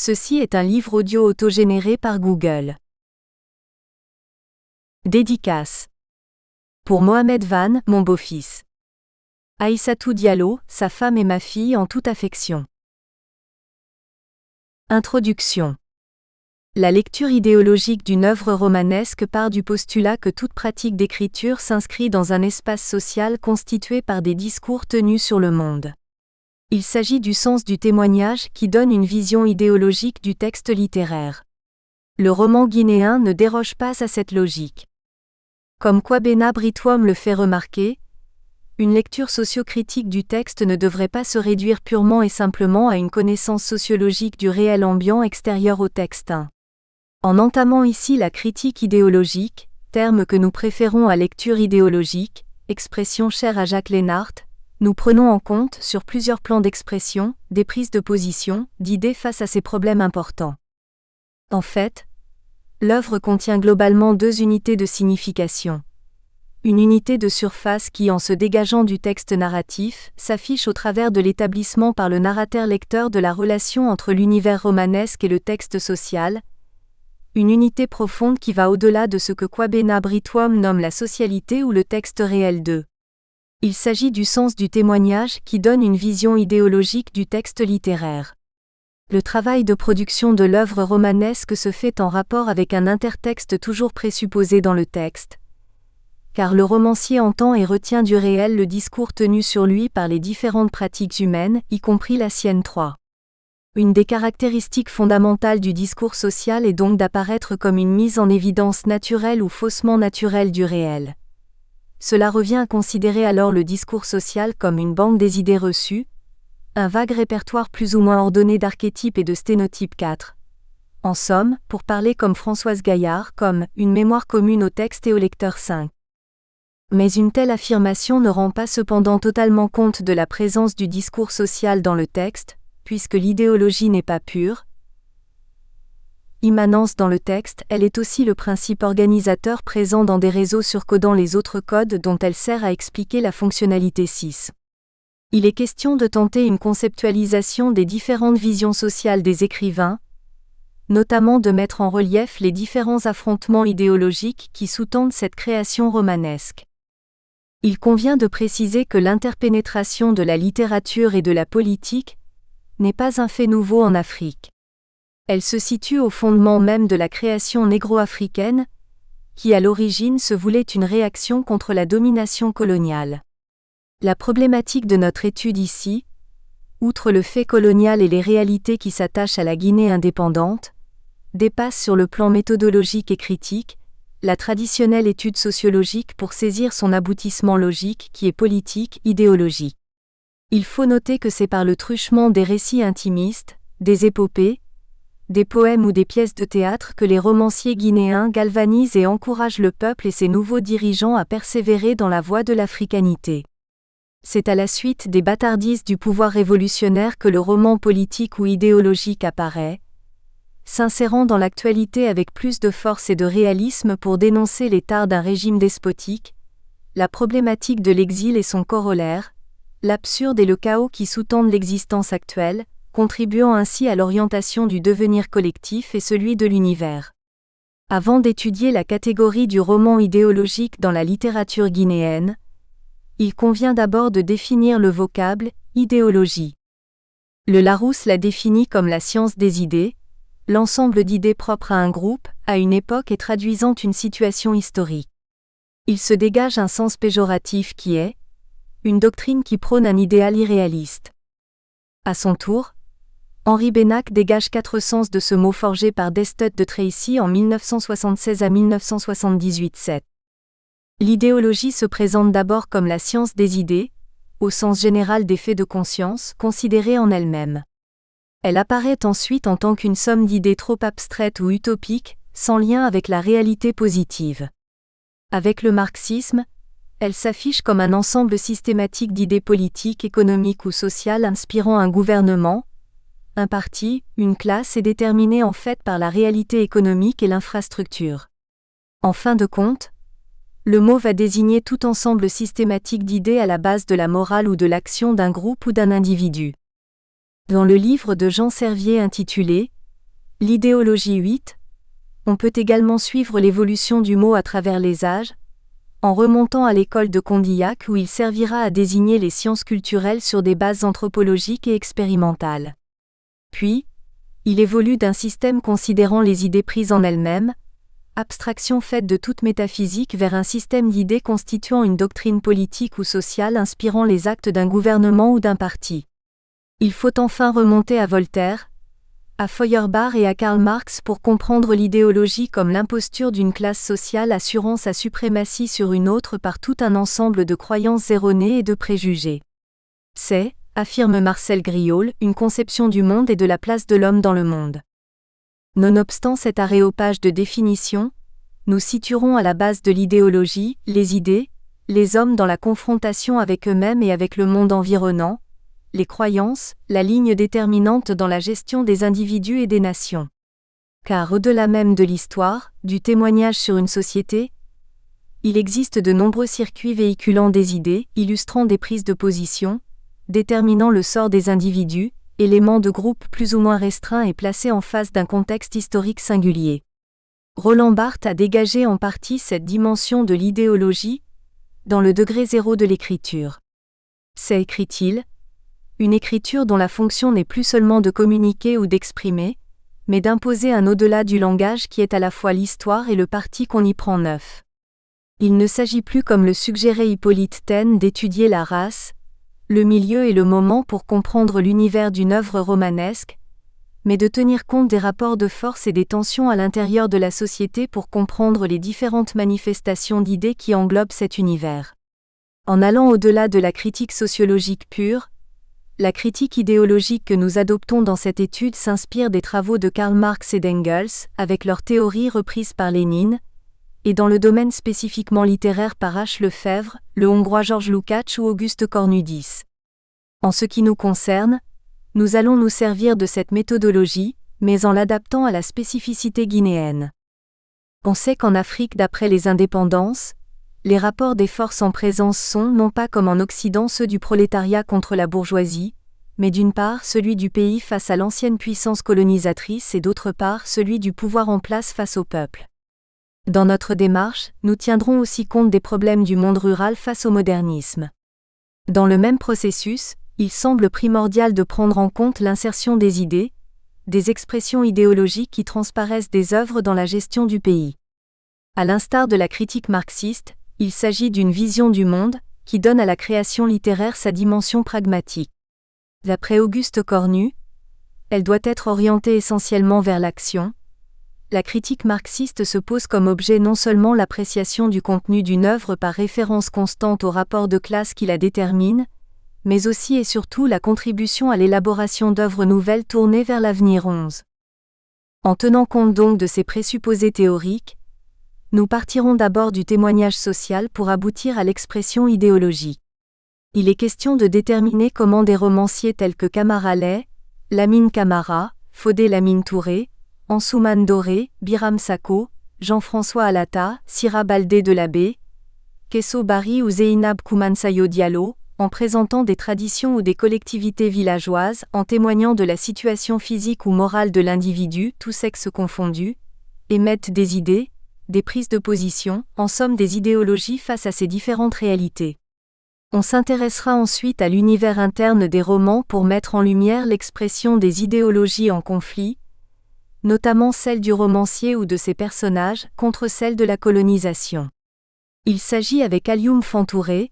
Ceci est un livre audio autogénéré par Google. Dédicace. Pour Mohamed Van, mon beau-fils. Aïssatou Diallo, sa femme et ma fille en toute affection. Introduction. La lecture idéologique d'une œuvre romanesque part du postulat que toute pratique d'écriture s'inscrit dans un espace social constitué par des discours tenus sur le monde. Il s'agit du sens du témoignage qui donne une vision idéologique du texte littéraire. Le roman guinéen ne déroge pas à cette logique. Comme Kwabena Britwom le fait remarquer, une lecture sociocritique du texte ne devrait pas se réduire purement et simplement à une connaissance sociologique du réel ambiant extérieur au texte. En entamant ici la critique idéologique, terme que nous préférons à lecture idéologique, expression chère à Jacques Lénart, nous prenons en compte, sur plusieurs plans d'expression, des prises de position, d'idées face à ces problèmes importants. En fait, l'œuvre contient globalement deux unités de signification. Une unité de surface qui, en se dégageant du texte narratif, s'affiche au travers de l'établissement par le narrateur-lecteur de la relation entre l'univers romanesque et le texte social. Une unité profonde qui va au-delà de ce que Kwabena Britwom nomme la socialité ou le texte réel d'eux. Il s'agit du sens du témoignage qui donne une vision idéologique du texte littéraire. Le travail de production de l'œuvre romanesque se fait en rapport avec un intertexte toujours présupposé dans le texte, car le romancier entend et retient du réel le discours tenu sur lui par les différentes pratiques humaines, y compris la sienne. 3. Une des caractéristiques fondamentales du discours social est donc d'apparaître comme une mise en évidence naturelle ou faussement naturelle du réel. Cela revient à considérer alors le discours social comme une banque des idées reçues, un vague répertoire plus ou moins ordonné d'archétypes et de sténotypes. 4. En somme, pour parler comme Françoise Gaillard, comme une mémoire commune au texte et au lecteur. 5. Mais une telle affirmation ne rend pas cependant totalement compte de la présence du discours social dans le texte, puisque l'idéologie n'est pas pure immanence dans le texte, elle est aussi le principe organisateur présent dans des réseaux surcodant les autres codes dont elle sert à expliquer la fonctionnalité 6. Il est question de tenter une conceptualisation des différentes visions sociales des écrivains, notamment de mettre en relief les différents affrontements idéologiques qui sous-tendent cette création romanesque. Il convient de préciser que l'interpénétration de la littérature et de la politique n'est pas un fait nouveau en Afrique. Elle se situe au fondement même de la création négro-africaine, qui à l'origine se voulait une réaction contre la domination coloniale. La problématique de notre étude ici, outre le fait colonial et les réalités qui s'attachent à la Guinée indépendante, dépasse sur le plan méthodologique et critique, la traditionnelle étude sociologique pour saisir son aboutissement logique qui est politique, idéologique. Il faut noter que c'est par le truchement des récits intimistes, des épopées, des poèmes ou des pièces de théâtre que les romanciers guinéens galvanisent et encouragent le peuple et ses nouveaux dirigeants à persévérer dans la voie de l'africanité. C'est à la suite des bâtardises du pouvoir révolutionnaire que le roman politique ou idéologique apparaît, s'insérant dans l'actualité avec plus de force et de réalisme pour dénoncer les tares d'un régime despotique, la problématique de l'exil et son corollaire, l'absurde et le chaos qui sous-tendent l'existence actuelle, contribuant ainsi à l'orientation du devenir collectif et celui de l'univers. Avant d'étudier la catégorie du roman idéologique dans la littérature guinéenne, il convient d'abord de définir le vocable « idéologie ». Le Larousse la définit comme la science des idées, l'ensemble d'idées propres à un groupe, à une époque et traduisant une situation historique. Il se dégage un sens péjoratif qui est une doctrine qui prône un idéal irréaliste. À son tour, Henri Bénac dégage 4 sens de ce mot forgé par Destutt de Tracy en 1976 à 1978. 7. L'idéologie se présente d'abord comme la science des idées, au sens général des faits de conscience, considérés en elle-même. Elle apparaît ensuite en tant qu'une somme d'idées trop abstraites ou utopiques, sans lien avec la réalité positive. Avec le marxisme, elle s'affiche comme un ensemble systématique d'idées politiques, économiques ou sociales inspirant un gouvernement, un parti, une classe et déterminée en fait par la réalité économique et l'infrastructure. En fin de compte, le mot va désigner tout ensemble systématique d'idées à la base de la morale ou de l'action d'un groupe ou d'un individu. Dans le livre de Jean Servier intitulé L'idéologie 8. On peut également suivre l'évolution du mot à travers les âges, en remontant à l'école de Condillac où il servira à désigner les sciences culturelles sur des bases anthropologiques et expérimentales. Puis, il évolue d'un système considérant les idées prises en elles-mêmes, abstraction faite de toute métaphysique, vers un système d'idées constituant une doctrine politique ou sociale inspirant les actes d'un gouvernement ou d'un parti. Il faut enfin remonter à Voltaire, à Feuerbach et à Karl Marx pour comprendre l'idéologie comme l'imposture d'une classe sociale assurant sa suprématie sur une autre par tout un ensemble de croyances erronées et de préjugés. C'est, affirme Marcel Griaule, une conception du monde et de la place de l'homme dans le monde. Nonobstant cet aréopage de définition, nous situerons à la base de l'idéologie les idées, les hommes dans la confrontation avec eux-mêmes et avec le monde environnant, les croyances, la ligne déterminante dans la gestion des individus et des nations. Car au-delà même de l'histoire, du témoignage sur une société, il existe de nombreux circuits véhiculant des idées, illustrant des prises de position, déterminant le sort des individus, éléments de groupes plus ou moins restreints et placés en face d'un contexte historique singulier. Roland Barthes a dégagé en partie cette dimension de l'idéologie dans le degré zéro de l'écriture. C'est, écrit-il, une écriture dont la fonction n'est plus seulement de communiquer ou d'exprimer, mais d'imposer un au-delà du langage qui est à la fois l'histoire et le parti qu'on y prend neuf. Il ne s'agit plus, comme le suggérait Hippolyte Taine, d'étudier la race, le milieu et le moment pour comprendre l'univers d'une œuvre romanesque, mais de tenir compte des rapports de force et des tensions à l'intérieur de la société pour comprendre les différentes manifestations d'idées qui englobent cet univers. En allant au-delà de la critique sociologique pure, la critique idéologique que nous adoptons dans cette étude s'inspire des travaux de Karl Marx et d'Engels, avec leurs théories reprises par Lénine, et dans le domaine spécifiquement littéraire par H. Lefebvre, le Hongrois Georges Lukács ou Auguste Cornudis. En ce qui nous concerne, nous allons nous servir de cette méthodologie, mais en l'adaptant à la spécificité guinéenne. On sait qu'en Afrique d'après les indépendances, les rapports des forces en présence sont non pas comme en Occident ceux du prolétariat contre la bourgeoisie, mais d'une part celui du pays face à l'ancienne puissance colonisatrice et d'autre part celui du pouvoir en place face au peuple. Dans notre démarche, nous tiendrons aussi compte des problèmes du monde rural face au modernisme. Dans le même processus, il semble primordial de prendre en compte l'insertion des idées, des expressions idéologiques qui transparaissent des œuvres dans la gestion du pays. À l'instar de la critique marxiste, il s'agit d'une vision du monde, qui donne à la création littéraire sa dimension pragmatique. D'après Auguste Cornu, elle doit être orientée essentiellement vers l'action. La critique marxiste se pose comme objet non seulement l'appréciation du contenu d'une œuvre par référence constante au rapport de classe qui la détermine, mais aussi et surtout la contribution à l'élaboration d'œuvres nouvelles tournées vers l'avenir. En tenant compte donc de ces présupposés théoriques, nous partirons d'abord du témoignage social pour aboutir à l'expression idéologique. Il est question de déterminer comment des romanciers tels que Camara Lay, Lamine Camara, Fodé Lamine Touré, Ansoumane Doré, Biram Sakho, Jean-François Alata, Sira Baldé de Labbé, Kesso Bari ou Zeinab Koumansayo Diallo, en présentant des traditions ou des collectivités villageoises, en témoignant de la situation physique ou morale de l'individu, tous sexes confondus, émettent des idées, des prises de position, en somme des idéologies face à ces différentes réalités. On s'intéressera ensuite à l'univers interne des romans pour mettre en lumière l'expression des idéologies en conflit, notamment celle du romancier ou de ses personnages, contre celle de la colonisation. Il s'agit avec Alioum Fantouré,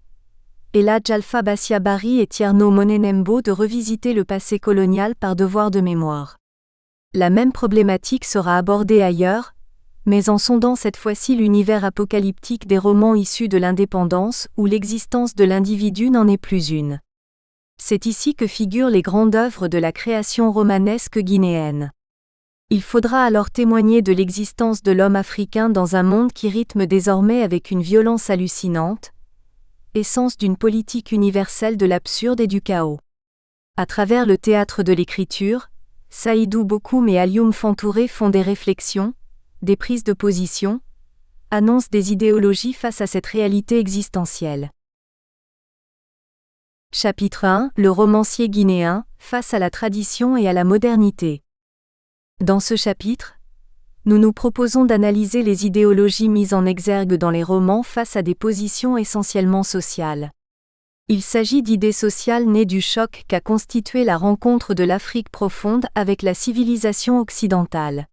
Eladj Alpha Bassia Bari et Tierno Monenembo de revisiter le passé colonial par devoir de mémoire. La même problématique sera abordée ailleurs, mais en sondant cette fois-ci l'univers apocalyptique des romans issus de l'indépendance où l'existence de l'individu n'en est plus une. C'est ici que figurent les grandes œuvres de la création romanesque guinéenne. Il faudra alors témoigner de l'existence de l'homme africain dans un monde qui rythme désormais avec une violence hallucinante, essence d'une politique universelle de l'absurde et du chaos. À travers le théâtre de l'écriture, Saïdou Bokoum et Alioum Fantouré font des réflexions, des prises de position, annoncent des idéologies face à cette réalité existentielle. Chapitre 1 : Le romancier guinéen, face à la tradition et à la modernité. Dans ce chapitre, nous nous proposons d'analyser les idéologies mises en exergue dans les romans face à des positions essentiellement sociales. Il s'agit d'idées sociales nées du choc qu'a constitué la rencontre de l'Afrique profonde avec la civilisation occidentale.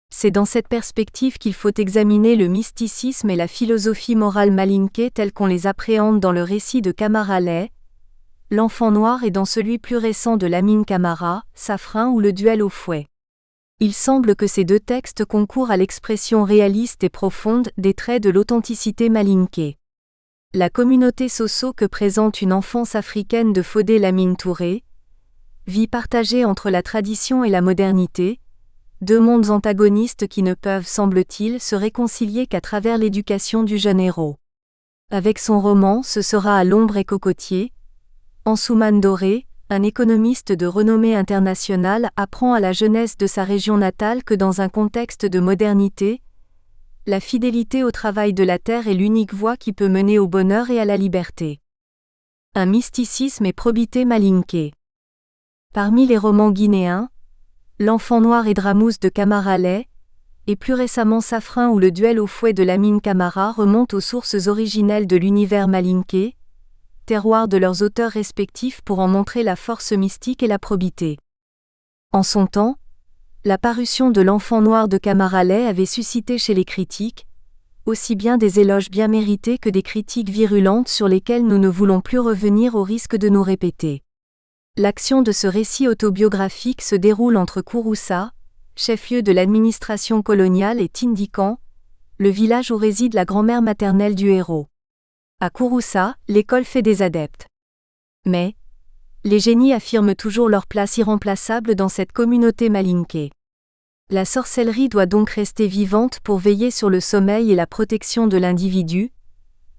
C'est dans cette perspective qu'il faut examiner le mysticisme et la philosophie morale malinké tels qu'on les appréhende dans le récit de Camara Leigh, L'Enfant Noir et dans celui plus récent de Lamine Camara, Safrin ou Le Duel au fouet. Il semble que ces deux textes concourent à l'expression réaliste et profonde des traits de l'authenticité malinké. La communauté soso que présente une enfance africaine de Fodé Lamine Touré, vie partagée entre la tradition et la modernité, deux mondes antagonistes qui ne peuvent, semble-t-il, se réconcilier qu'à travers l'éducation du jeune héros. Avec son roman Ce sera à l'ombre et cocotier, Ansoumane Doré, un économiste de renommée internationale, apprend à la jeunesse de sa région natale que dans un contexte de modernité, la fidélité au travail de la terre est l'unique voie qui peut mener au bonheur et à la liberté. Un mysticisme et probité malinké. Parmi les romans guinéens, L'Enfant Noir et Dramous de Camara Leigh, et plus récemment Safrin ou Le Duel au fouet de Lamine Camara remontent aux sources originelles de l'univers malinké, terroir de leurs auteurs respectifs pour en montrer la force mystique et la probité. En son temps, la parution de L'Enfant Noir de Camara Leigh avait suscité chez les critiques, aussi bien des éloges bien mérités que des critiques virulentes sur lesquelles nous ne voulons plus revenir au risque de nous répéter. L'action de ce récit autobiographique se déroule entre Kouroussa, chef-lieu de l'administration coloniale, et Tindikan, le village où réside la grand-mère maternelle du héros. À Kouroussa, l'école fait des adeptes. Mais les génies affirment toujours leur place irremplaçable dans cette communauté malinké. La sorcellerie doit donc rester vivante pour veiller sur le sommeil et la protection de l'individu,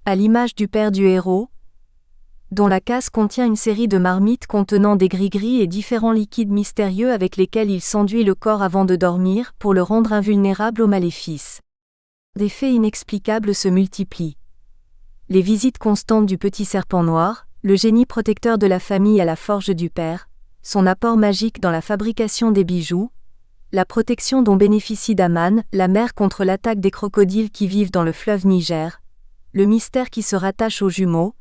à l'image du père du héros, dont la case contient une série de marmites contenant des gris-gris et différents liquides mystérieux avec lesquels il s'enduit le corps avant de dormir pour le rendre invulnérable aux maléfices. Des faits inexplicables se multiplient. Les visites constantes du petit serpent noir, le génie protecteur de la famille à la forge du père, son apport magique dans la fabrication des bijoux, la protection dont bénéficie Daman, la mère contre l'attaque des crocodiles qui vivent dans le fleuve Niger, le mystère qui se rattache aux jumeaux,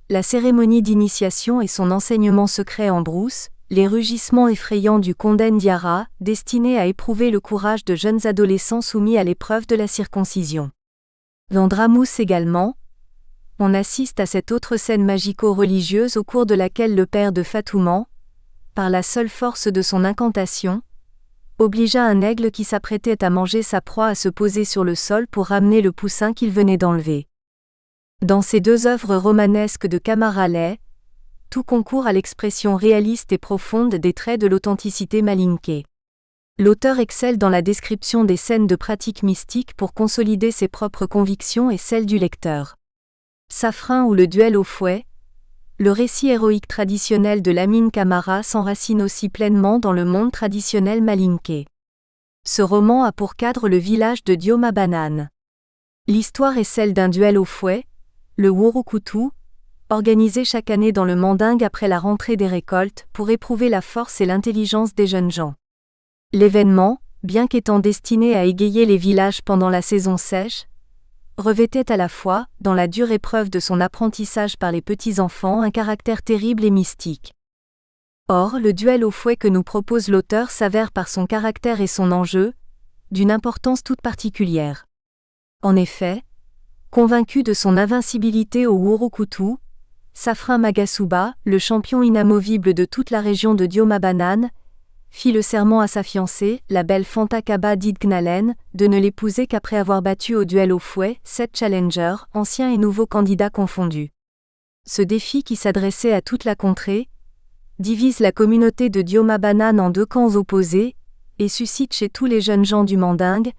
la cérémonie d'initiation et son enseignement secret en brousse, les rugissements effrayants du Konden Diarra, destinés à éprouver le courage de jeunes adolescents soumis à l'épreuve de la circoncision. Dans Dramous également, on assiste à cette autre scène magico-religieuse au cours de laquelle le père de Fatouman, par la seule force de son incantation, obligea un aigle qui s'apprêtait à manger sa proie à se poser sur le sol pour ramener le poussin qu'il venait d'enlever. Dans ces deux œuvres romanesques de Camara Leigh, tout concourt à l'expression réaliste et profonde des traits de l'authenticité malinké. L'auteur excelle dans la description des scènes de pratiques mystiques pour consolider ses propres convictions et celles du lecteur. Safrin ou Le Duel au fouet, le récit héroïque traditionnel de Lamine Camara s'enracine aussi pleinement dans le monde traditionnel malinké. Ce roman a pour cadre le village de Dioma Banane. L'histoire est celle d'un duel au fouet, le Wurukutu, organisé chaque année dans le Mandingue après la rentrée des récoltes pour éprouver la force et l'intelligence des jeunes gens. L'événement, bien qu'étant destiné à égayer les villages pendant la saison sèche, revêtait à la fois, dans la dure épreuve de son apprentissage par les petits-enfants, un caractère terrible et mystique. Or, le duel au fouet que nous propose l'auteur s'avère par son caractère et son enjeu, d'une importance toute particulière. En effet, convaincu de son invincibilité au Wurukutu, Safrin Magasuba, le champion inamovible de toute la région de Dioma Banane, fit le serment à sa fiancée, la belle Fanta Kaba Didgnalen, de ne l'épouser qu'après avoir battu au duel au fouet 7 challengers, anciens et nouveaux candidats confondus. Ce défi qui s'adressait à toute la contrée divise la communauté de Dioma Banane en deux camps opposés et suscite chez tous les jeunes gens du Mandingue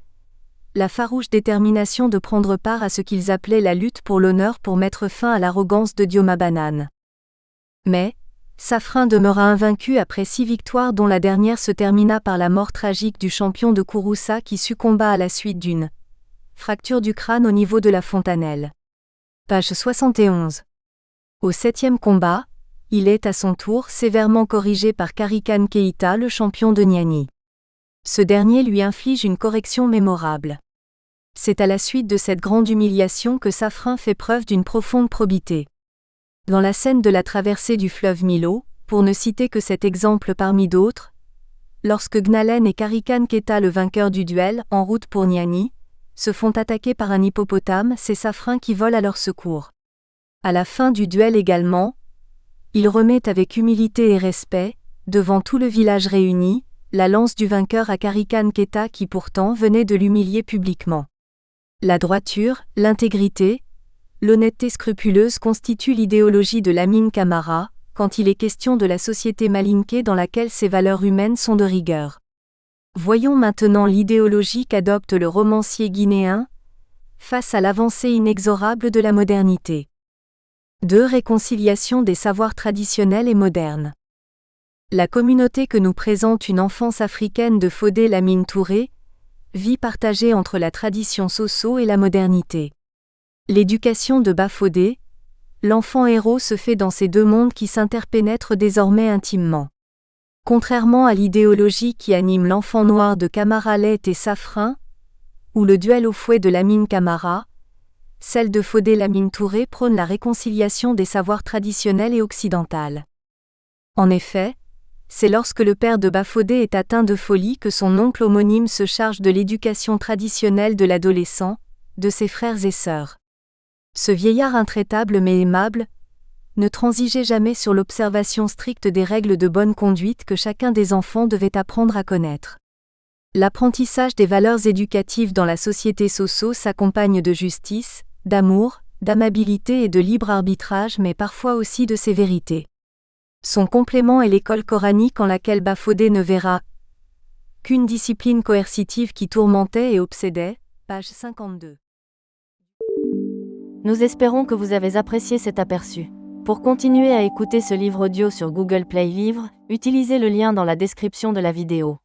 la farouche détermination de prendre part à ce qu'ils appelaient la lutte pour l'honneur pour mettre fin à l'arrogance de Dioma Banane. Mais, Safrin demeura invaincu après 6 victoires dont la dernière se termina par la mort tragique du champion de Kouroussa qui succomba à la suite d'une fracture du crâne au niveau de la fontanelle. Page 71. Au 7e combat, il est à son tour sévèrement corrigé par Karikan Keita, le champion de Niani. Ce dernier lui inflige une correction mémorable. C'est à la suite de cette grande humiliation que Safrin fait preuve d'une profonde probité. Dans la scène de la traversée du fleuve Milo, pour ne citer que cet exemple parmi d'autres, lorsque Gnalen et Karikan Keta, le vainqueur du duel, en route pour Niani, se font attaquer par un hippopotame, c'est Safrin qui vole à leur secours. À la fin du duel également, il remet avec humilité et respect, devant tout le village réuni, la lance du vainqueur à Karikan Keta qui pourtant venait de l'humilier publiquement. La droiture, l'intégrité, l'honnêteté scrupuleuse constituent l'idéologie de Lamine Camara, quand il est question de la société malinquée dans laquelle ces valeurs humaines sont de rigueur. Voyons maintenant l'idéologie qu'adopte le romancier guinéen, face à l'avancée inexorable de la modernité. 2. Réconciliation des savoirs traditionnels et modernes. La communauté que nous présente une enfance africaine de Fodé Lamine Touré, vie partagée entre la tradition Soso et la modernité. L'éducation de Bafodé, l'enfant héros se fait dans ces deux mondes qui s'interpénètrent désormais intimement. Contrairement à l'idéologie qui anime l'enfant noir de Camara Lait et Safrin, ou le duel au fouet de Lamine Camara, celle de Fodé Lamine Touré prône la réconciliation des savoirs traditionnels et occidentaux. En effet, c'est lorsque le père de Bafodé est atteint de folie que son oncle homonyme se charge de l'éducation traditionnelle de l'adolescent, de ses frères et sœurs. Ce vieillard intraitable mais aimable ne transigeait jamais sur l'observation stricte des règles de bonne conduite que chacun des enfants devait apprendre à connaître. L'apprentissage des valeurs éducatives dans la société Soso s'accompagne de justice, d'amour, d'amabilité et de libre arbitrage mais parfois aussi de sévérité. Son complément est l'école coranique en laquelle Bafodé ne verra qu'une discipline coercitive qui tourmentait et obsédait, page 52. Nous espérons que vous avez apprécié cet aperçu. Pour continuer à écouter ce livre audio sur Google Play Livres, utilisez le lien dans la description de la vidéo.